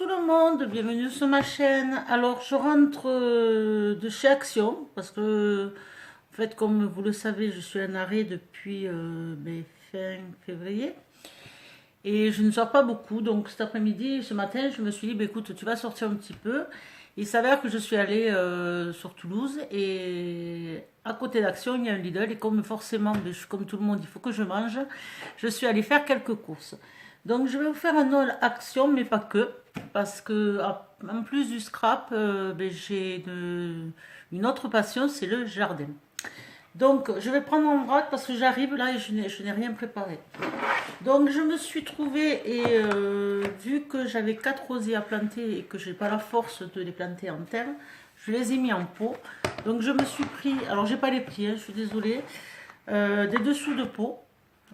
tout le monde, bienvenue sur ma chaîne. Alors je rentre de chez Action parce que en fait comme vous le savez je suis en arrêt depuis fin février et je ne sors pas beaucoup, donc cet après-midi, ce matin je me suis dit écoute tu vas sortir un petit peu. Il s'avère que je suis allée sur Toulouse et à côté d'Action il y a un Lidl et comme forcément je suis comme tout le monde, il faut que je mange, je suis allée faire quelques courses. Donc je vais vous faire un haul Action, mais pas que, parce que en plus du scrap, j'ai une autre passion, c'est le jardin. Donc je vais prendre mon vrac parce que j'arrive là et je n'ai rien préparé. Donc je me suis trouvée et vu que j'avais 4 rosiers à planter et que j'ai pas la force de les planter en terre, je les ai mis en pot. Donc je me suis pris, alors j'ai pas les prix, je suis désolée, des dessous de pot.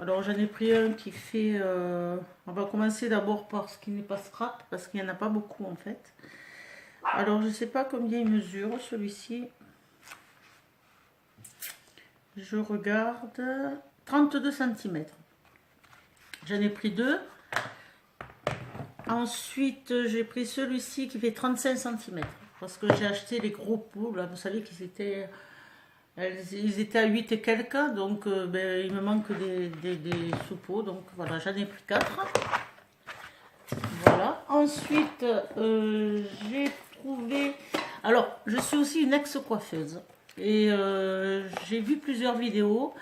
Alors j'en ai pris un qui fait, on va commencer d'abord par ce qui n'est pas scrap, parce qu'il n'y en a pas beaucoup en fait. Alors je ne sais pas combien il mesure celui-ci. Je regarde, 32 cm. J'en ai pris deux. Ensuite j'ai pris celui-ci qui fait 35 cm. Parce que j'ai acheté les gros pots, là, vous savez qu'ils étaient... Ils étaient à 8 et quelques, donc il me manque des sous-pots, donc voilà, j'en ai pris 4. Voilà. Ensuite, j'ai trouvé... Alors, je suis aussi une ex-coiffeuse, et j'ai vu plusieurs vidéos,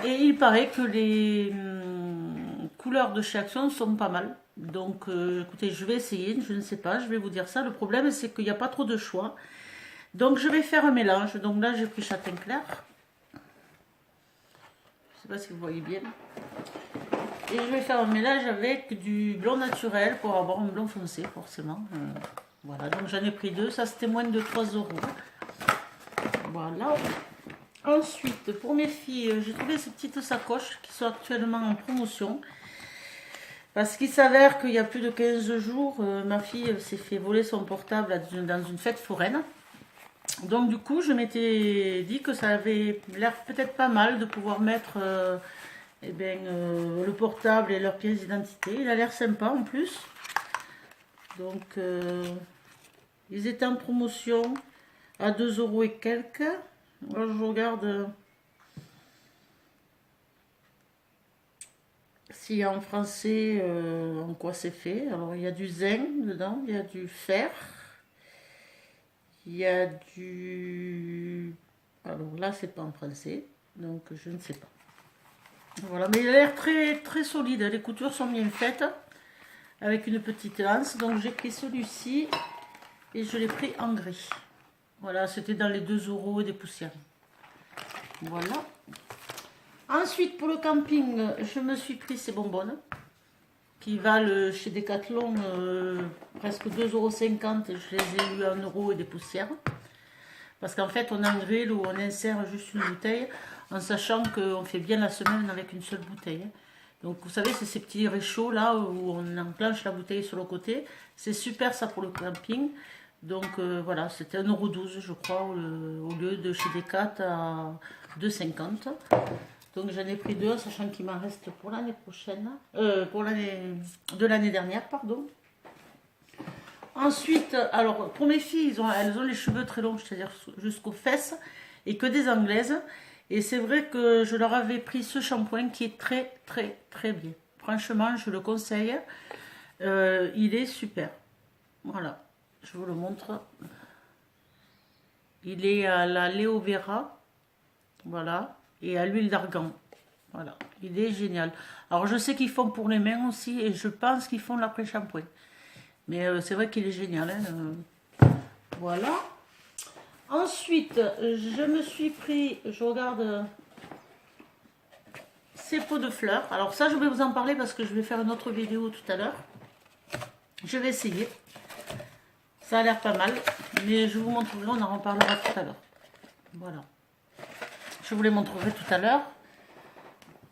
et il paraît que les couleurs de chez Action sont pas mal. Donc, écoutez, je vais essayer, je ne sais pas, je vais vous dire ça. Le problème, c'est qu'il n'y a pas trop de choix. Donc je vais faire un mélange. Donc là j'ai pris châtain clair. Je ne sais pas si vous voyez bien. Et je vais faire un mélange avec du blond naturel pour avoir un blond foncé forcément. Voilà, donc j'en ai pris deux. Ça c'était moins de 3 €. Voilà. Ensuite pour mes filles, j'ai trouvé ces petites sacoches qui sont actuellement en promotion. Parce qu'il s'avère qu'il y a plus de 15 jours, ma fille s'est fait voler son portable dans une fête foraine. Donc du coup je m'étais dit que ça avait l'air peut-être pas mal de pouvoir mettre le portable et leurs pièces d'identité. Il a l'air sympa en plus. Donc ils étaient en promotion à 2 € et quelques. Alors je regarde s'il y a en français en quoi c'est fait. Alors il y a du zinc dedans, il y a du fer. Il y a du... Alors là, c'est pas en français, donc je ne sais pas. Voilà, mais il a l'air très, très solide. Les coutures sont bien faites, avec une petite lance. Donc j'ai pris celui-ci et je l'ai pris en gris. Voilà, c'était dans les 2 € et des poussières. Voilà. Ensuite, pour le camping, je me suis pris ces bonbonnes qui valent chez Decathlon presque 2,50 €. Je les ai eu à 1 € et des poussières. Parce qu'en fait, on a un grill où on insère juste une bouteille, en sachant qu'on fait bien la semaine avec une seule bouteille. Donc vous savez, c'est ces petits réchauds là où on enclenche la bouteille sur le côté. C'est super ça pour le camping. Donc voilà, c'était 1,12 € je crois, au lieu de chez Decat à 2,50 €. Donc j'en ai pris deux, sachant qu'il m'en reste pour l'année prochaine, pour l'année dernière, pardon. Ensuite, alors pour mes filles, elles ont les cheveux très longs, c'est-à-dire jusqu'aux fesses, et que des anglaises. Et c'est vrai que je leur avais pris ce shampoing qui est très très très bien. Franchement, je le conseille. Il est super. Voilà, je vous le montre. Il est à la Léo Vera, voilà, et à l'huile d'argan. Voilà, il est génial. Alors je sais qu'ils font pour les mains aussi, et je pense qu'ils font l'après-shampoing. Mais c'est vrai qu'il est génial. Hein. Voilà. Ensuite, je me suis pris, je regarde ces pots de fleurs. Alors ça, je vais vous en parler parce que je vais faire une autre vidéo tout à l'heure. Je vais essayer. Ça a l'air pas mal, mais je vous montrerai, on en reparlera tout à l'heure. Voilà. Je vous les montrerai tout à l'heure.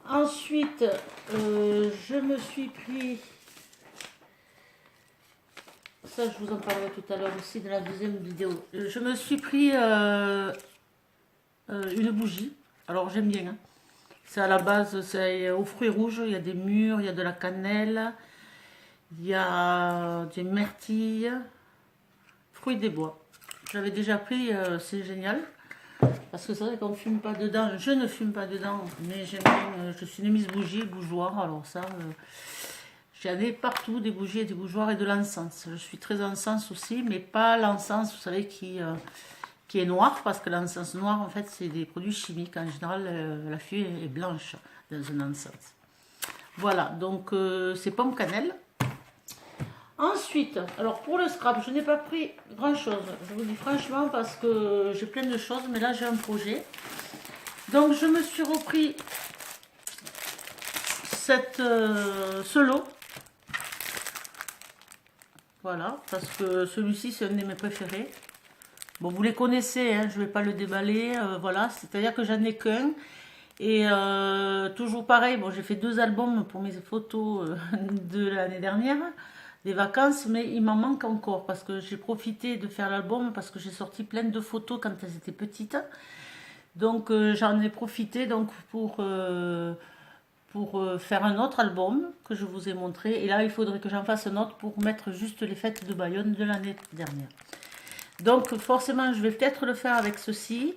Ensuite, je me suis pris... Ça, je vous en parlerai tout à l'heure aussi dans la deuxième vidéo. Je me suis pris une bougie. Alors, j'aime bien. Hein. C'est à la base, c'est aux fruits rouges. Il y a des mûres, il y a de la cannelle, Il y a des myrtilles, fruits des bois. J'avais déjà pris, c'est génial. Parce que c'est vrai qu'on ne fume pas dedans. Je ne fume pas dedans, mais j'aime bien. Je suis une mise bougie, bougeoir. Alors ça, j'en ai partout, des bougies et des bougeoirs et de l'encens. Je suis très encens aussi, mais pas l'encens, vous savez, qui est noir, parce que l'encens noir, en fait, c'est des produits chimiques. En général, la feuille est blanche dans un encens. Voilà, donc c'est pomme cannelle. Ensuite, alors pour le scrap, je n'ai pas pris grand chose, je vous dis franchement, parce que j'ai plein de choses, mais là j'ai un projet. Donc je me suis repris ce lot. Voilà, parce que celui-ci c'est un de mes préférés. Bon, vous les connaissez, hein, je ne vais pas le déballer, voilà, c'est-à-dire que j'en ai qu'un. Et toujours pareil, bon, j'ai fait 2 albums pour mes photos de l'année dernière, des vacances, mais il m'en manque encore parce que j'ai profité de faire l'album parce que j'ai sorti plein de photos quand elles étaient petites. Donc j'en ai profité donc pour faire un autre album que je vous ai montré. Et là, il faudrait que j'en fasse un autre pour mettre juste les fêtes de Bayonne de l'année dernière. Donc forcément, je vais peut-être le faire avec ceci.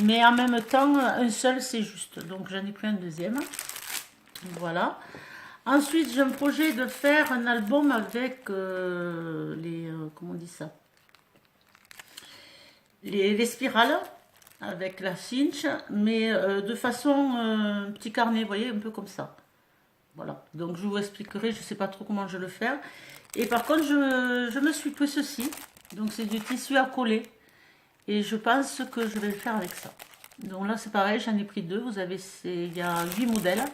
Mais en même temps, un seul, c'est juste. Donc, j'en ai pris un deuxième. Voilà. Ensuite, j'ai un projet de faire un album avec comment on dit ça? Les spirales, avec la cinch, mais de façon petit carnet, vous voyez, un peu comme ça. Voilà. Donc, je vous expliquerai, je ne sais pas trop comment je le faire. Et par contre, je me suis pris ceci. Donc, c'est du tissu à coller. Et je pense que je vais le faire avec ça. Donc là, c'est pareil, j'en ai pris 2. Vous avez, il y a 8 modèles.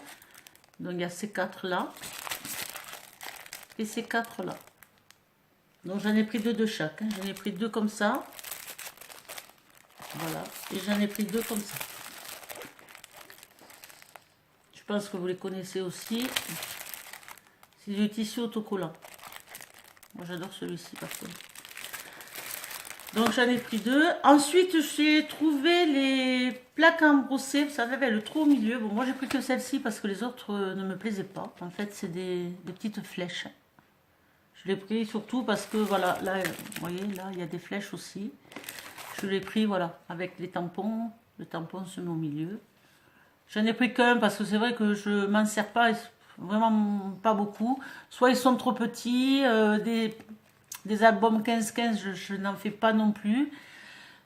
Donc il y a ces 4 là. Et ces 4 là. Donc j'en ai pris 2 de chaque. Hein. J'en ai pris 2 comme ça. Voilà. Et j'en ai pris 2 comme ça. Je pense que vous les connaissez aussi. C'est du tissu autocollant. Moi j'adore celui-ci par contre. Donc j'en ai pris 2. Ensuite j'ai trouvé les plaques embrossées, vous savez, avec le trou au milieu. Bon, moi j'ai pris que celle-ci parce que les autres ne me plaisaient pas. En fait c'est des petites flèches. Je l'ai pris surtout parce que voilà, là, vous voyez, là il y a des flèches aussi. Je l'ai pris voilà, avec les tampons. Le tampon se met au milieu. J'en ai pris qu'un parce que c'est vrai que je m'en sers pas, vraiment pas beaucoup. Soit ils sont trop petits, des albums 15-15, je n'en fais pas non plus.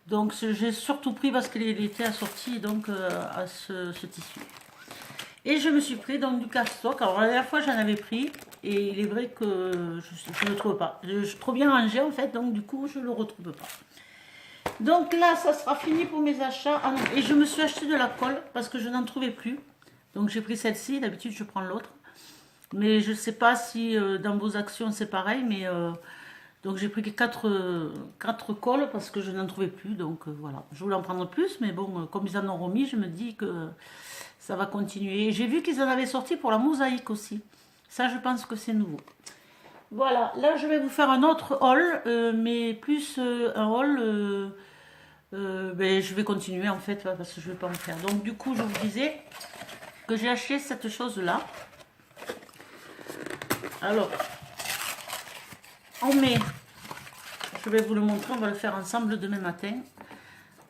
Donc j'ai surtout pris parce qu'il était assorti donc, à ce tissu. Et je me suis pris donc du cardstock. Alors la dernière fois j'en avais pris et il est vrai que je ne le trouve pas. Je suis trop bien rangé en fait, donc du coup je ne le retrouve pas. Donc là ça sera fini pour mes achats. Ah non, et je me suis acheté de la colle parce que je n'en trouvais plus. Donc j'ai pris celle-ci, d'habitude je prends l'autre. Mais je ne sais pas si dans vos actions c'est pareil, mais... donc j'ai pris 4 colles parce que je n'en trouvais plus. Donc voilà, je voulais en prendre plus, mais bon, comme ils en ont remis, je me dis que ça va continuer. J'ai vu qu'ils en avaient sorti pour la mosaïque aussi. Ça, je pense que c'est nouveau. Voilà, là je vais vous faire un autre haul, mais plus un haul. Ben, je vais continuer en fait parce que je ne vais pas en faire. Donc du coup, je vous disais que j'ai acheté cette chose-là. Alors, on met... Je vais vous le montrer, on va le faire ensemble demain matin.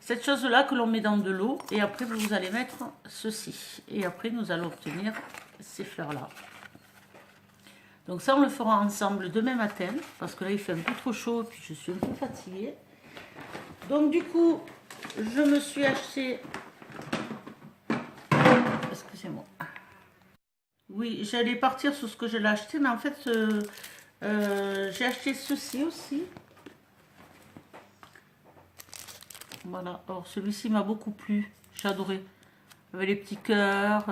Cette chose-là que l'on met dans de l'eau et après vous allez mettre ceci. Et après nous allons obtenir ces fleurs-là. Donc ça on le fera ensemble demain matin parce que là il fait un peu trop chaud et puis je suis un peu fatiguée. Donc du coup je me suis acheté... Excusez-moi. Oui, j'allais partir sur ce que je l'ai acheté, mais en fait j'ai acheté ceci aussi. Voilà, alors celui-ci m'a beaucoup plu, j'ai adoré. Avec les petits cœurs,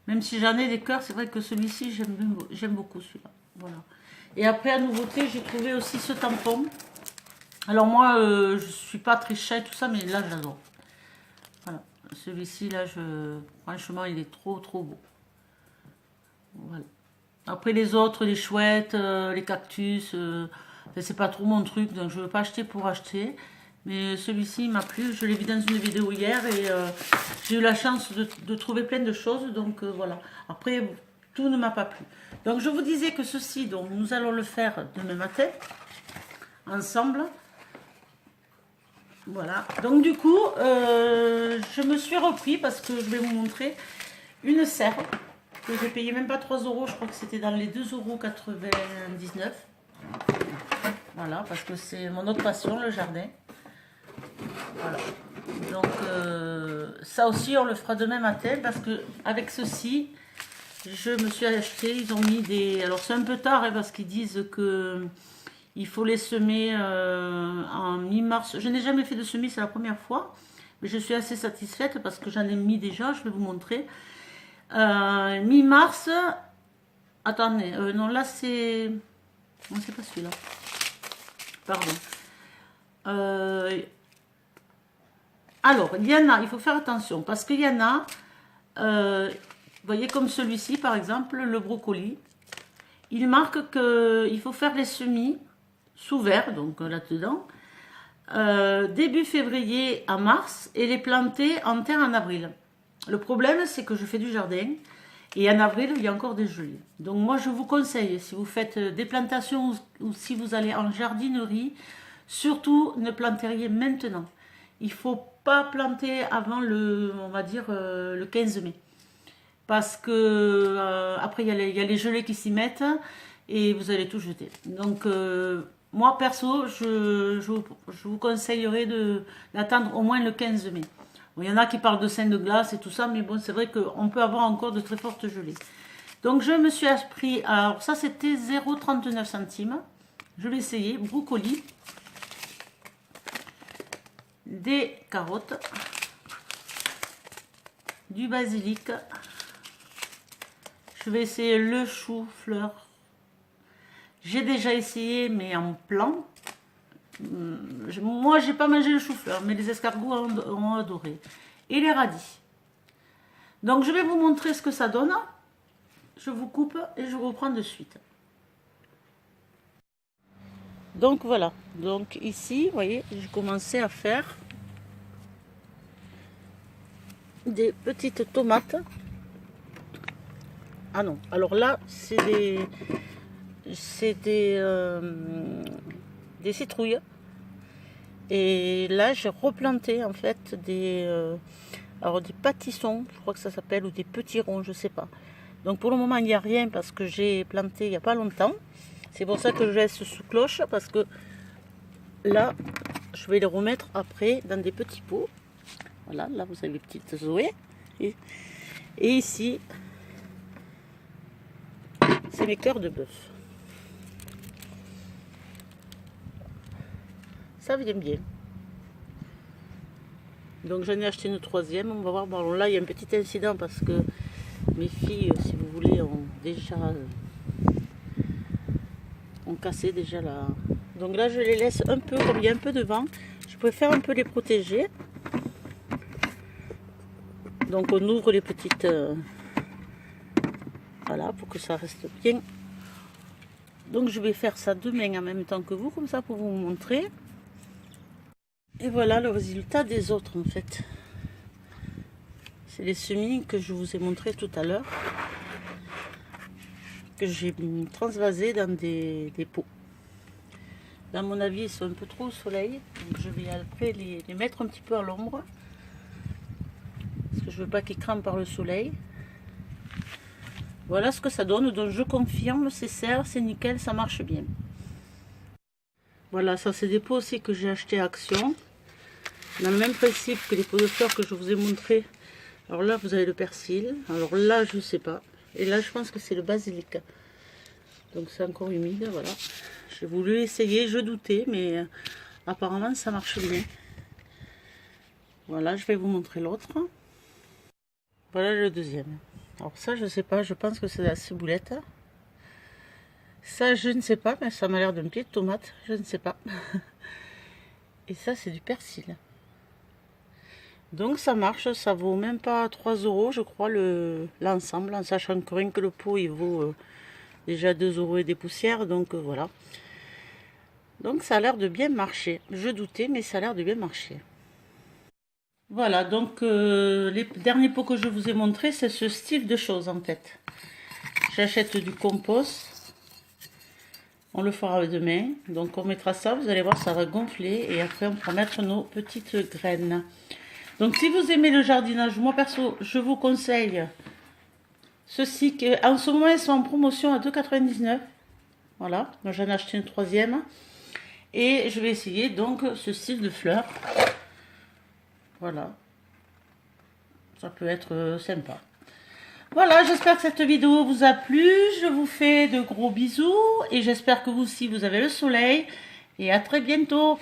même si j'en ai des cœurs, c'est vrai que celui-ci, j'aime beaucoup celui-là. Voilà. Et après, à nouveauté, j'ai trouvé aussi ce tampon. Alors moi, je suis pas très chat et tout ça, mais là, j'adore. Voilà, celui-ci, là, franchement, il est trop beau. Voilà. Après, les autres, les chouettes, les cactus, c'est pas trop mon truc, donc je veux pas acheter pour acheter. Mais celui-ci m'a plu, je l'ai vu dans une vidéo hier et j'ai eu la chance de trouver plein de choses, donc voilà. Après, tout ne m'a pas plu. Donc je vous disais que ceci, donc nous allons le faire demain matin, ensemble. Voilà, donc du coup, je me suis repris parce que je vais vous montrer une serre que j'ai payé même pas 3 euros, je crois que c'était dans les 2,99 €. Voilà, parce que c'est mon autre passion, le jardin. Voilà, donc ça aussi on le fera demain matin parce que avec ceci, je me suis acheté, ils ont mis des... Alors c'est un peu tard hein, parce qu'ils disent que... Il faut les semer en mi-mars. Je n'ai jamais fait de semis, c'est la première fois. Mais je suis assez satisfaite parce que j'en ai mis déjà, je vais vous montrer. Mi-mars. Attendez, non, là c'est... Non, c'est pas celui-là. Pardon. Alors, il y en a, il faut faire attention parce qu'il y en a... vous voyez comme celui-ci, par exemple, le brocoli. Il marque qu'il faut faire les semis sous verre, donc là-dedans, début février à mars, et les planter en terre en avril. Le problème, c'est que je fais du jardin, et en avril, il y a encore des gelées. Donc moi, je vous conseille, si vous faites des plantations, ou si vous allez en jardinerie, surtout ne plantez rien maintenant. Il ne faut pas planter avant le, on va dire, le 15 mai. Parce que après, il y a les gelées qui s'y mettent, et vous allez tout jeter. Donc... moi, perso, je vous conseillerais d'attendre au moins le 15 mai. Bon, il y en a qui parlent de sein de glace et tout ça, mais bon, c'est vrai qu'on peut avoir encore de très fortes gelées. Donc, je me suis pris, alors ça, c'était 0,39 centimes. Je vais essayer, brocoli, des carottes, du basilic. Je vais essayer le chou-fleur. J'ai déjà essayé, mais en plan. Moi, j'ai pas mangé le chou-fleur, mais les escargots ont adoré. Et les radis. Donc, je vais vous montrer ce que ça donne. Je vous coupe et je reprends de suite. Donc, voilà. Donc, ici, vous voyez, j'ai commencé à faire des petites tomates. Ah non, alors là, c'est des citrouilles. Et là, j'ai replanté en fait alors des pâtissons, je crois que ça s'appelle, ou des petits ronds, je sais pas. Donc pour le moment, il n'y a rien parce que j'ai planté il n'y a pas longtemps. C'est pour ça que je laisse sous cloche parce que là, je vais les remettre après dans des petits pots. Voilà, là vous avez les petites Zoé. Et ici, c'est mes cœurs de bœuf. Ça vient bien. Donc j'en ai acheté une troisième. On va voir. Bon, là il y a un petit incident parce que mes filles, si vous voulez, ont cassé déjà là. Donc là je les laisse un peu, comme il y a un peu de vent. Je préfère un peu les protéger. Donc on ouvre les petites... voilà, pour que ça reste bien. Donc je vais faire ça demain en même temps que vous, comme ça pour vous montrer. Et voilà le résultat des autres en fait. C'est les semis que je vous ai montré tout à l'heure. Que j'ai transvasés dans des pots. À mon avis, ils sont un peu trop au soleil. Donc je vais après les mettre un petit peu à l'ombre. Parce que je veux pas qu'ils crament par le soleil. Voilà ce que ça donne. Donc je confirme, c'est serre, c'est nickel, ça marche bien. Voilà, ça c'est des pots aussi que j'ai acheté à Action. Dans le même principe que les pots de fleurs que je vous ai montré. Alors là, vous avez le persil. Alors là, je ne sais pas. Et là, je pense que c'est le basilic. Donc c'est encore humide, voilà. J'ai voulu essayer, je doutais, mais apparemment ça marche bien. Voilà, je vais vous montrer l'autre. Voilà le deuxième. Alors ça, je ne sais pas, je pense que c'est la ciboulette. Ça, je ne sais pas, mais ça m'a l'air d'un pied de tomate, je ne sais pas. Et ça, c'est du persil. Donc ça marche, ça vaut même pas 3 euros, je crois, l'ensemble, en sachant que rien que le pot, il vaut déjà 2 euros et des poussières, donc voilà. Donc ça a l'air de bien marcher. Je doutais, mais ça a l'air de bien marcher. Voilà, donc les derniers pots que je vous ai montrés, c'est ce style de choses en fait. j'achète du compost. On le fera demain. Donc on mettra ça, vous allez voir, ça va gonfler. Et après on pourra mettre nos petites graines. Donc si vous aimez le jardinage, moi perso, je vous conseille ceci. En ce moment, ils sont en promotion à 2,99 €. Voilà, donc j'en ai acheté une troisième. Et je vais essayer donc ce style de fleurs. Voilà. Ça peut être sympa. Voilà, j'espère que cette vidéo vous a plu. Je vous fais de gros bisous. Et j'espère que vous aussi, vous avez le soleil. Et à très bientôt.